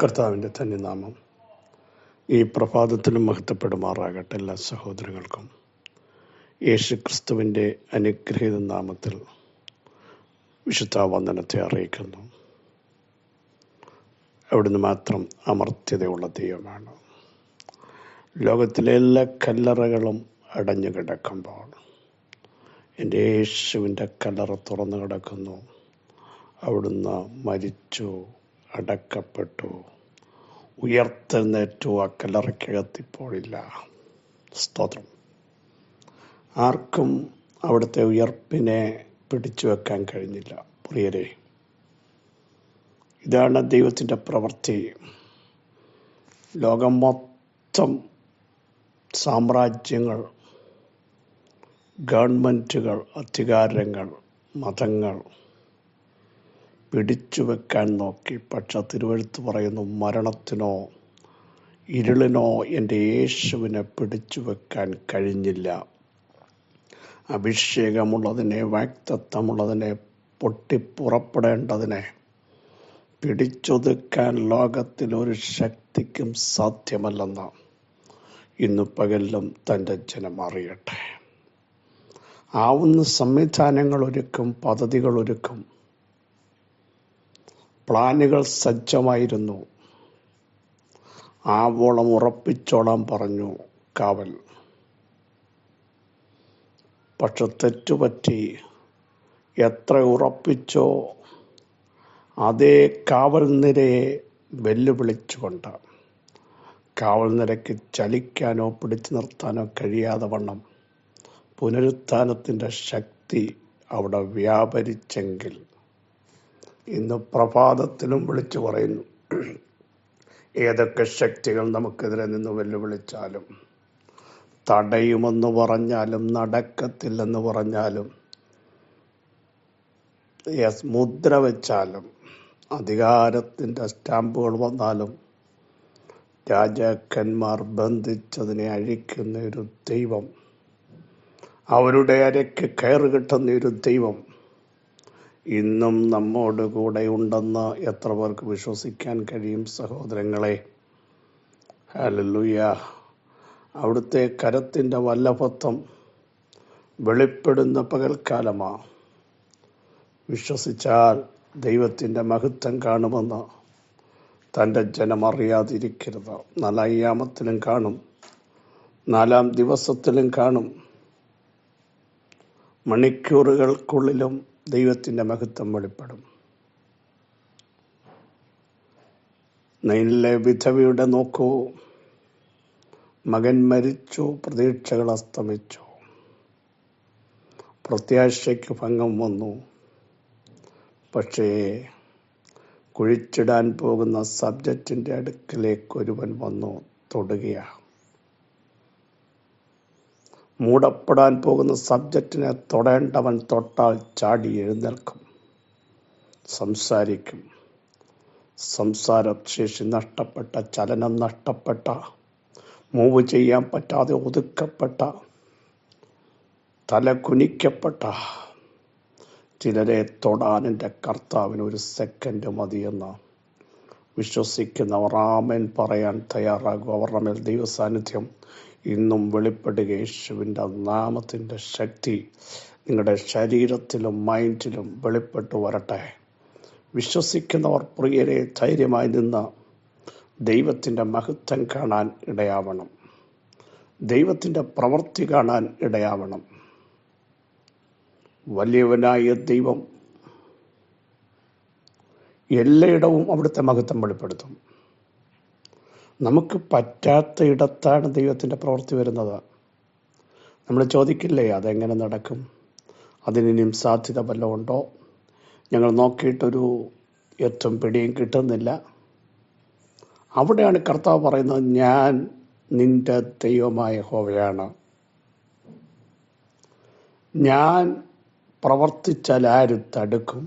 കർത്താവിൻ്റെ ധന്യനാമം ഈ പ്രഭാതത്തിലും മഹത്വപ്പെടുമാറാകട്ടെ. എല്ലാ സഹോദരങ്ങൾക്കും യേശു ക്രിസ്തുവിൻ്റെ അനുഗ്രഹീത നാമത്തിൽ വിശുദ്ധ വന്ദനത്തെ അറിയിക്കുന്നു. അവിടുന്ന് മാത്രം അമർത്യതയുള്ള ദൈവമാണ്. ലോകത്തിലെ എല്ലാ കല്ലറകളും അടഞ്ഞു കിടക്കുമ്പോൾ എൻ്റെ യേശുവിൻ്റെ കല്ലറ തുറന്നു കിടക്കുന്നു. അവിടുന്ന് മരിച്ചു, അടക്കപ്പെട്ടു, ഉയർത്തെഴുന്നേറ്റു. ആ കല്ലറയ്ക്കകത്തിപ്പോഴില്ല. സ്തോത്രം. ആർക്കും അവിടുത്തെ ഉയർപ്പിനെ പിടിച്ചു വെക്കാൻ കഴിഞ്ഞില്ല. പ്രിയരെ, ഇതാണ് ദൈവത്തിൻ്റെ പ്രവൃത്തി. ലോകം മൊത്തം സാമ്രാജ്യങ്ങൾ, ഗവൺമെൻറ്റുകൾ, അധികാരങ്ങൾ, മതങ്ങൾ പിടിച്ചു വെക്കാൻ നോക്കി. പക്ഷെ തിരുവെഴുത്ത് പറയുന്നു, മരണത്തിനോ ഇരുളിനോ എൻ്റെ യേശുവിനെ പിടിച്ചു വെക്കാൻ കഴിഞ്ഞില്ല. അഭിഷേകമുള്ളതിനെ, വാഗ്ദത്തമുള്ളതിനെ, പൊട്ടിപ്പുറപ്പെടേണ്ടതിനെ പിടിച്ചൊതുക്കാൻ ലോകത്തിലൊരു ശക്തിക്കും സാധ്യമല്ലെന്ന് ഇന്ന് പകലിലും തൻ്റെ ജനം അറിയട്ടെ. ആവുന്ന സംവിധാനങ്ങൾ ഒരുക്കും, പദ്ധതികൾ ഒരുക്കും, പ്ലാനുകൾ സജ്ജമായിരുന്നു. ആവോളം ഉറപ്പിച്ചോളാൻ പറഞ്ഞു കാവൽ. പക്ഷെ തെറ്റുപറ്റി. എത്ര ഉറപ്പിച്ചോ അതേ കാവൽ നിരയെ വെല്ലുവിളിച്ചുകൊണ്ട്, കാവൽ നിരയ്ക്ക് ചലിക്കാനോ പിടിച്ചു നിർത്താനോ കഴിയാതെ വണ്ണം പുനരുത്ഥാനത്തിൻ്റെ ശക്തി അവിടെ വ്യാപരിച്ചെങ്കിൽ ഇന്ന് പ്രഭാതത്തിലും വിളിച്ചു പറയുന്നു, ഏതൊക്കെ ശക്തികൾ നമുക്കെതിരെ നിന്ന് വെല്ലുവിളിച്ചാലും, തടയുമെന്ന് പറഞ്ഞാലും, നടക്കത്തില്ലെന്ന് പറഞ്ഞാലും, മുദ്ര വെച്ചാലും, അധികാരത്തിൻ്റെ സ്റ്റാമ്പുകൾ വന്നാലും, രാജാക്കന്മാർ ബന്ധിച്ചതിനെ അഴിക്കുന്ന ഒരു ദൈവം, അവരുടെ അരയ്ക്ക് കയറ് കിട്ടുന്ന ഒരു ദൈവം ഇന്നും നമ്മോട് കൂടെ ഉണ്ടെന്ന് എത്ര പേർക്ക് വിശ്വസിക്കാൻ കഴിയും സഹോദരങ്ങളെ? ഹല്ലേലൂയ. അവിടുത്തെ കരത്തിൻ്റെ വല്ലഭത്വം വെളിപ്പെടുന്ന പകൽക്കാലമാണ്. വിശ്വസിച്ചാൽ ദൈവത്തിൻ്റെ മഹത്വം കാണുമെന്ന് തൻ്റെ ജനം അറിയാതിരിക്കരുത്. 4 യാമത്തിലും കാണും, 4 ദിവസത്തിലും കാണും. മണിക്കൂറുകൾക്കുള്ളിലും ദൈവത്തിൻ്റെ മഹത്വം വെളിപ്പെടും. നൈനിലെ വിധവയുടെ നോക്കൂ, മകൻ മരിച്ചു, പ്രതീക്ഷകൾ അസ്തമിച്ചു, പ്രത്യാശയ്ക്ക് ഭംഗം വന്നു. പക്ഷേ കുഴിച്ചിടാൻ പോകുന്ന സബ്ജക്റ്റിൻ്റെ അടുക്കലേക്ക് ഒരുവൻ വന്നു തൊടുകയാണ്. മൂടപ്പെടാൻ പോകുന്ന സബ്ജക്റ്റിനെ തൊടേണ്ടവൻ തൊട്ടാൽ ചാടി എഴുന്നേൽക്കും, സംസാരിക്കും. സംസാരശേഷി നഷ്ടപ്പെട്ട, ചലനം നഷ്ടപ്പെട്ട, മൂവ് ചെയ്യാൻ പറ്റാതെ ഒതുക്കപ്പെട്ട, തല കുനിക്കപ്പെട്ട ചിലരെ തൊടാൻ എൻ്റെ കർത്താവിന് 1 സെക്കൻഡ് മതിയെന്ന് വിശ്വസിക്കുന്നവർ ആമേൻ പറയാൻ തയ്യാറാകും. അവരുടെ മേൽ ദൈവസാന്നിധ്യം ഇന്നും വെളിപ്പെടുക. യേശുവിൻ്റെ നാമത്തിൻ്റെ ശക്തി നിങ്ങളുടെ ശരീരത്തിലും മൈൻഡിലും വെളിപ്പെട്ടു വരട്ടെ. വിശ്വസിക്കുന്നവർ പ്രിയരെ ധൈര്യമായി നിന്ന് ദൈവത്തിൻ്റെ മഹത്വം കാണാൻ ഇടയാവണം. ദൈവത്തിൻ്റെ പ്രവൃത്തി കാണാൻ ഇടയാവണം. വലിയവനായ ദൈവം എല്ലായിടവും അവിടുത്തെ മഹത്വം വെളിപ്പെടുത്തും. നമുക്ക് പറ്റാത്ത ഇടത്താണ് ദൈവത്തിൻ്റെ പ്രവൃത്തി വരുന്നത്. നമ്മൾ ചോദിക്കില്ലേ, അതെങ്ങനെ നടക്കും? അതിനിയും സാധ്യത വല്ലതും ഉണ്ടോ? ഞങ്ങൾ നോക്കിയിട്ടൊരു ഏറ്റവും പിടിയും കിട്ടുന്നില്ല. അവിടെയാണ് കർത്താവ് പറയുന്നത്, ഞാൻ നിന്റെ ദൈവമായ യഹോവയാണ്. ഞാൻ പ്രവർത്തിച്ചാൽ ആര് തടുക്കും?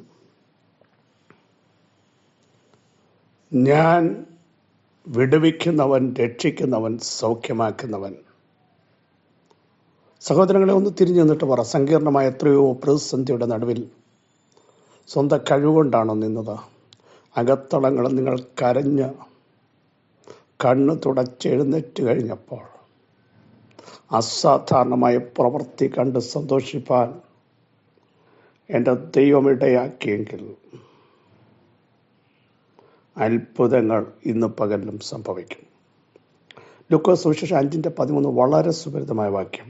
ഞാൻ വിടുവിക്കുന്നവൻ, രക്ഷിക്കുന്നവൻ, സൗഖ്യമാക്കുന്നവൻ. സഹോദരങ്ങളെ, ഒന്ന് തിരിഞ്ഞു നിന്നിട്ട് പറ, സങ്കീർണമായ എത്രയോ പ്രതിസന്ധിയുടെ നടുവിൽ സ്വന്തം കഴിവുകൊണ്ടാണോ നിന്നത്? അകത്തളങ്ങൾ നിങ്ങൾ കരഞ്ഞ് കണ്ണ് തുടച്ചെഴുന്നേറ്റ് കഴിഞ്ഞപ്പോൾ അസാധാരണമായ പ്രവൃത്തി കണ്ട് സന്തോഷിപ്പാൻ എൻ്റെ ദൈവം ഇടയാക്കിയെങ്കിൽ അത്ഭുതങ്ങൾ ഇന്ന് പകലിലും സംഭവിക്കും. ലൂക്കോസ് സുവിശേഷം 5:13 വളരെ സുപരിതമായ വാക്യം.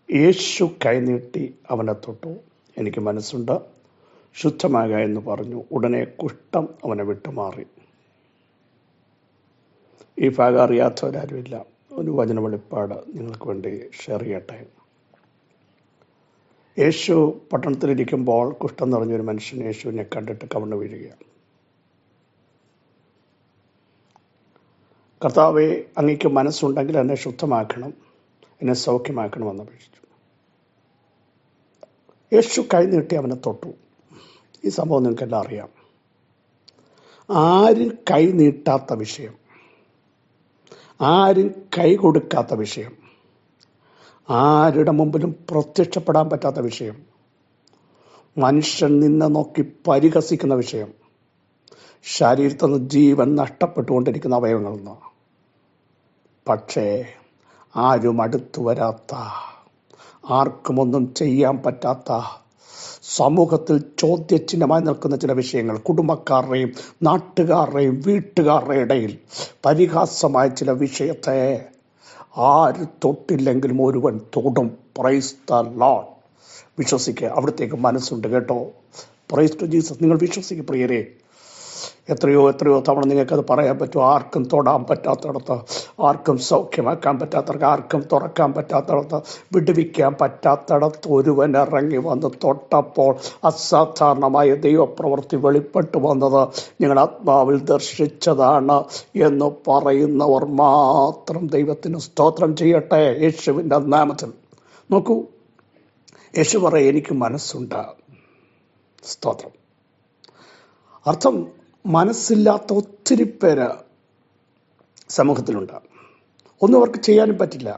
യേശു കൈനീട്ടി അവനെ തൊട്ടു, എനിക്ക് മനസ്സുണ്ട്, ശുദ്ധമാകുക എന്ന് പറഞ്ഞു. ഉടനെ കുഷ്ഠം അവനെ വിട്ടുമാറി. ഈ ഭാഗം അറിയാത്തവരാരുമില്ല. ഒരു വചന വെളിപ്പാട് നിങ്ങൾക്ക് വേണ്ടി ഷെയർ ചെയ്യട്ടെ. യേശു പട്ടണത്തിലിരിക്കുമ്പോൾ കുഷ്ഠം നിറഞ്ഞൊരു മനുഷ്യൻ യേശുവിനെ കണ്ടിട്ട് കവിണ്ണു വീഴുകയാണ്. കർത്താവേ, അങ്ങേക്ക് മനസ്സുണ്ടെങ്കിൽ എന്നെ ശുദ്ധമാക്കണം, എന്നെ സൗഖ്യമാക്കണമെന്ന് അപേക്ഷിച്ചു. യേശു കൈനീട്ടി അവനെ തൊട്ടു. ഈ സംഭവം നിങ്ങൾക്കെല്ലാം അറിയാം. ആരും കൈ നീട്ടാത്ത വിഷയം, ആരും കൈ കൊടുക്കാത്ത വിഷയം, ആരുടെ മുമ്പിലും പ്രത്യക്ഷപ്പെടാൻ പറ്റാത്ത വിഷയം, മനുഷ്യൻ നിന്നെ നോക്കി പരിഹസിക്കുന്ന വിഷയം, ശരീരത്തിൽ നിന്ന് ജീവൻ നഷ്ടപ്പെട്ടുകൊണ്ടിരിക്കുന്ന അവയവങ്ങളിൽ നിന്ന്. പക്ഷേ ആരും അടുത്തു വരാത്ത, ആർക്കും ഒന്നും ചെയ്യാൻ പറ്റാത്ത, സമൂഹത്തിൽ ചോദ്യചിഹ്നമായി നിൽക്കുന്ന ചില വിഷയങ്ങൾ, കുടുംബക്കാരുടെയും നാട്ടുകാരുടെയും വീട്ടുകാരുടെയും ഇടയിൽ പരിഹാസമായ ചില വിഷയത്തെ ആര് തൊട്ടില്ലെങ്കിലും ഒരുവൻ തൊടും. Praise the Lord. വിശ്വസിക്കുക, അവിടത്തേക്ക് മനസ്സുണ്ട് കേട്ടോ. Praise to Jesus. നിങ്ങൾ വിശ്വസിക്കുക പ്രിയരെ. എത്രയോ തവണ നിങ്ങൾക്കത് പറയാൻ പറ്റും. ആർക്കും തൊടാൻ പറ്റാത്തടത്ത്, ആർക്കും സൗഖ്യമാക്കാൻ പറ്റാത്തടത്ത്, ആർക്കും തുറക്കാൻ പറ്റാത്തടത്ത്, വിടുവിക്കാൻ പറ്റാത്തടത്ത് ഒരുവൻ ഇറങ്ങി വന്ന് തൊട്ടപ്പോൾ അസാധാരണമായ ദൈവപ്രവൃത്തി വെളിപ്പെട്ടു വന്നത് നിങ്ങൾ ആത്മാവിൽ ദർശിച്ചതാണ് എന്ന് പറയുന്നവർ മാത്രം ദൈവത്തിന് സ്തോത്രം ചെയ്യട്ടെ, യേശുവിൻ്റെ നാമത്തിൽ. നോക്കൂ, യേശു പറയും, എനിക്ക് മനസ്സുണ്ട്. സ്തോത്രം. അർത്ഥം, മനസ്സില്ലാത്ത ഒത്തിരി പേര് സമൂഹത്തിലുണ്ട്. ഒന്നും അവർക്ക് ചെയ്യാനും പറ്റില്ല.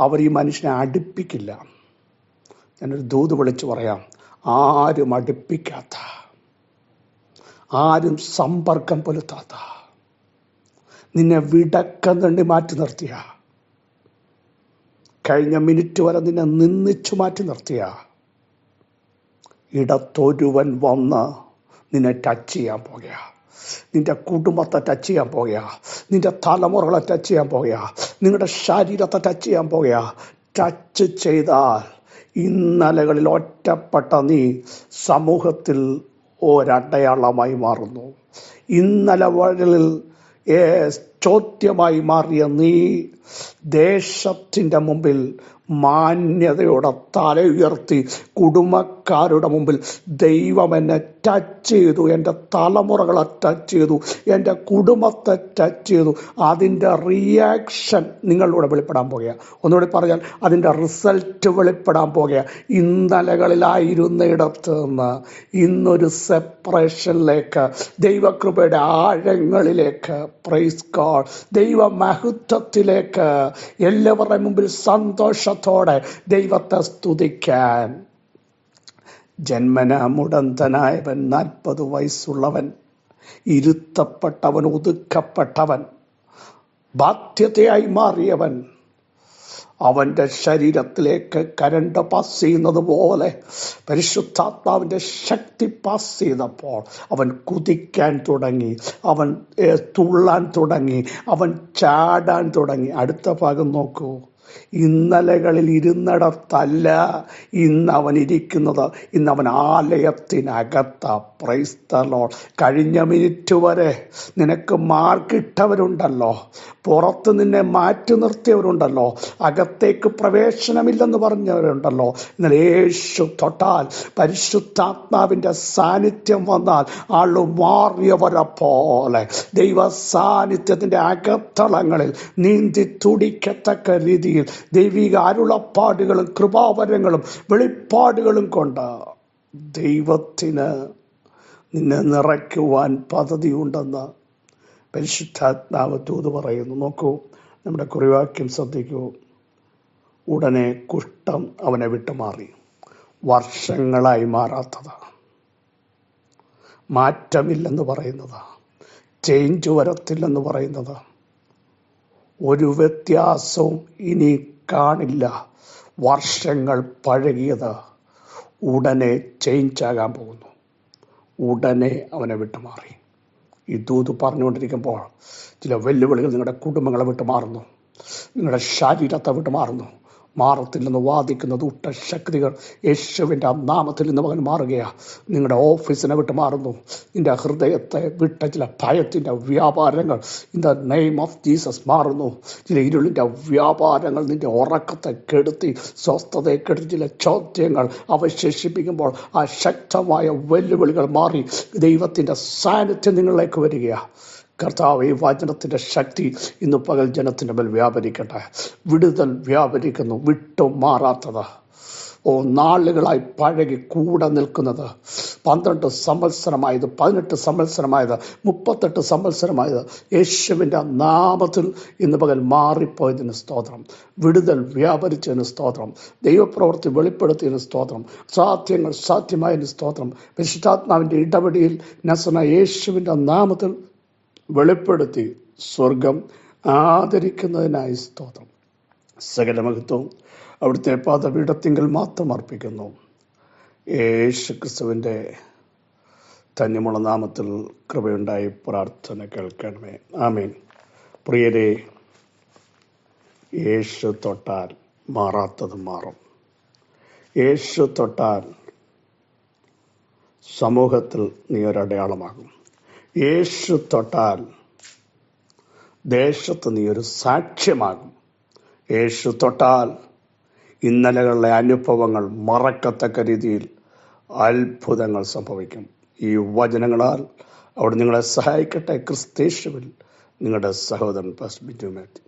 അവർ ഈ മനുഷ്യനെ അടുപ്പിക്കില്ല. ഞാനൊരു ദൂത് വിളിച്ചു പറയാം. ആരും അടുപ്പിക്കാത്ത, ആരും സമ്പർക്കം പുലർത്താത്ത, നിന്നെ വിടക്കം തണ്ടി മാറ്റി നിർത്തിയ, കഴിഞ്ഞ മിനിറ്റ് വരെ നിന്നെ നിന്ദിച്ചു മാറ്റി നിർത്തിയ ഇടത്തൊരുവൻ വന്ന് നിന്നെ ടച്ച് ചെയ്യാൻ പോകുക. നിന്റെ കുടുംബത്തെ ടച്ച് ചെയ്യാൻ പോകുക, നിന്റെ തലമുറകളെ ടച്ച് ചെയ്യാൻ പോകുക, നിങ്ങളുടെ ശരീരത്തെ ടച്ച് ചെയ്യാൻ പോകുക. ടച്ച് ചെയ്താൽ ഇന്നലകളിൽ ഒറ്റപ്പെട്ട നീ സമൂഹത്തിൽ ഒരടയാളമായി മാറുന്നു. ഇന്നലകളിൽ ചോദ്യമായി മാറിയ നീ ദേശത്തിൻ്റെ മുമ്പിൽ മാന്യതയോടെ തല ഉയർത്തി കുടുംബക്കാരുടെ മുമ്പിൽ ദൈവം എന്നെ ടച്ച് ചെയ്തു, എൻ്റെ തലമുറകളെ ടച്ച് ചെയ്തു, എൻ്റെ കുടുംബത്തെ ടച്ച് ചെയ്തു. അതിൻ്റെ റിയാക്ഷൻ നിങ്ങളിലൂടെ വെളിപ്പെടാൻ പോകുക. ഒന്നുകൂടി പറഞ്ഞാൽ അതിൻ്റെ റിസൾട്ട് വെളിപ്പെടാൻ പോകുക. ഇന്നലകളിലായിരുന്നിടത്ത് നിന്ന് ഇന്നൊരു സെപ്പറേഷനിലേക്ക്, ദൈവകൃപയുടെ ആഴങ്ങളിലേക്ക്, പ്രൈസ് ഗോഡ്, ദൈവമഹത്വത്തിലേക്ക്, എല്ലാവരുടെ മുമ്പിൽ സന്തോഷത്തോടെ ദൈവത്തെ സ്തുതിക്കാൻ. ജന്മന മുടന്തനായവൻ, 40 വയസ്സുള്ളവൻ, ഇരുത്തപ്പെട്ടവൻ, ഒതുക്കപ്പെട്ടവൻ, ബാധ്യതയായി മാറിയവൻ, അവൻ്റെ ശരീരത്തിലേക്ക് കരണ്ട് പാസ് ചെയ്യുന്നത് പോലെ പരിശുദ്ധാത്മാവിൻ്റെ ശക്തി പാസ് ചെയ്തപ്പോൾ അവൻ കുതിക്കാൻ തുടങ്ങി, അവൻ തുള്ളാൻ തുടങ്ങി, അവൻ ചാടാൻ തുടങ്ങി. അടുത്ത ഭാഗം നോക്കൂ. ഇന്നലകളിൽ ഇരുന്നിടത്തല്ല ഇന്നവൻ ഇരിക്കുന്നത്, ഇന്നവൻ ആലയത്തിനകത്ത. Praise the Lord. കഴിഞ്ഞ മിനിറ്റ് വരെ നിനക്ക് മാർക്കിട്ടവരുണ്ടല്ലോ, പുറത്ത് നിന്നെ മാറ്റി നിർത്തിയവരുണ്ടല്ലോ, അകത്തേക്ക് പ്രവേശനമില്ലെന്ന് പറഞ്ഞവരുണ്ടല്ലോ. എന്നാൽ യേശു തൊട്ടാൽ, പരിശുദ്ധാത്മാവിൻ്റെ സാന്നിധ്യം വന്നാൽ ആള് മാറിയവരെ പോലെ ദൈവ സാന്നിധ്യത്തിൻ്റെ അകത്തളങ്ങളിൽ നീന്തി തുടിക്കത്തക്ക രീതിയിൽ ദൈവിക അരുളപ്പാടുകളും കൃപാവരങ്ങളും വെളിപ്പാടുകളും കൊണ്ട് ദൈവത്തിന് നിന്നെ നിറയ്ക്കുവാൻ പദ്ധതിയുണ്ടെന്ന് പരിശുദ്ധാത്മാവ് ദൂത് പറയുന്നു. നോക്കൂ, നമ്മുടെ കുറിവാക്യം ശ്രദ്ധിക്കൂ. ഉടനെ കുഷ്ഠം അവനെ വിട്ടുമാറി. വർഷങ്ങളായി മാറാത്തത്, മാറ്റമില്ലെന്ന് പറയുന്നത്, ചേഞ്ച് വരത്തില്ലെന്ന് പറയുന്നത്, ഒരു വ്യത്യാസവും ഇനി കാണില്ല, വർഷങ്ങൾ പഴകിയത് ഉടനെ ചേഞ്ച് ആകാൻ പോകുന്നു. ഉടനെ അവനെ വിട്ടുമാറി. ഈ ദൂത് പറഞ്ഞുകൊണ്ടിരിക്കുമ്പോൾ ചില വെല്ലുവിളികൾ നിങ്ങളുടെ കുടുംബങ്ങളെ വിട്ട് മാറുന്നു, നിങ്ങളുടെ ശരീരത്തെ വിട്ട് മാറുന്നു. മാറത്തില്ലെന്ന് വാദിക്കുന്ന ദുഷ്ടശക്തികൾ യേശുവിൻ്റെ നാമത്തിൽ നിന്ന് മകൻ മാറുകയാണ്. നിങ്ങളുടെ ഓഫീസിനെ വിട്ട് മാറുന്നു. നിന്റെ ഹൃദയത്തെ വിട്ട ചില ഭയത്തിൻ്റെ വ്യാപാരങ്ങൾ in the name of Jesus മാറുന്നു. ചില ഇരുളിൻ്റെ വ്യാപാരങ്ങൾ നിന്റെ ഉറക്കത്തെ കെടുത്തി, സ്വസ്ഥതയെ കെടുത്തി ചില ചോദ്യങ്ങൾ അവശേഷിപ്പിക്കുമ്പോൾ ആ ശക്തമായ വെല്ലുവിളികൾ മാറി ദൈവത്തിൻ്റെ സാന്നിധ്യം നിങ്ങളിലേക്ക് വരികയാണ്. കർത്താവ്, ഈ വചനത്തിൻ്റെ ശക്തി ഇന്ന് പകൽ ജനത്തിൻ്റെ മേൽ വ്യാപരിക്കട്ടെ. വിടുതൽ വ്യാപരിക്കുന്നു. വിട്ടു മാറാത്തത്, നാളുകളായി പഴകി കൂടെ നിൽക്കുന്നത്, 12 സംവത്സരമായത്, 18 സംവത്സരമായത്, 38 സംവത്സരമായത്, യേശുവിൻ്റെ നാമത്തിൽ ഇന്ന് പകൽ മാറിപ്പോയതിന് സ്തോത്രം. വിടുതൽ വ്യാപരിച്ചതിന് സ്തോത്രം. ദൈവപ്രവൃത്തി വെളിപ്പെടുത്തിയതിന് സ്തോത്രം. സാധ്യങ്ങൾ സാധ്യമായതിന് സ്തോത്രം. പരിശുദ്ധാത്മാവിൻ്റെ ഇടപെടിയിൽ നസറ യേശുവിൻ്റെ നാമത്തിൽ വെളിപ്പെടുത്തി സ്വർഗം ആദരിക്കുന്നതിനായി സ്തോത്രം. സകല മഹത്വവും അവിടുത്തെ പാദപീഠത്തിങ്കൽ മാത്രം അർപ്പിക്കുന്നു. യേശു ക്രിസ്തുവിൻ്റെ ധന്യമുള്ള നാമത്തിൽ കൃപയുണ്ടായി പ്രാർത്ഥന കേൾക്കണമേ. ആമേൻ. പ്രിയരെ, യേശു തൊട്ടാൽ മാറാത്തത് മാറും. യേശു തൊട്ടാൽ സമൂഹത്തിൽ നീ ഒരടയാളമാകും. യേശു തൊട്ടാൽ ദേശത്ത് നീ ഒരു സാക്ഷ്യമാകും. യേശു തൊട്ടാൽ ഇന്നലകളിലെ അനുഭവങ്ങൾ മറക്കത്തക്ക രീതിയിൽ അത്ഭുതങ്ങൾ സംഭവിക്കും. ഈ വചനങ്ങളാൽ അവിടെ നിങ്ങളെ സഹായിക്കട്ടെ. ക്രിസ്തേശുവിൽ നിങ്ങളുടെ സഹോദരൻ പാസ്റ്റർ ബിജു മാത്യു.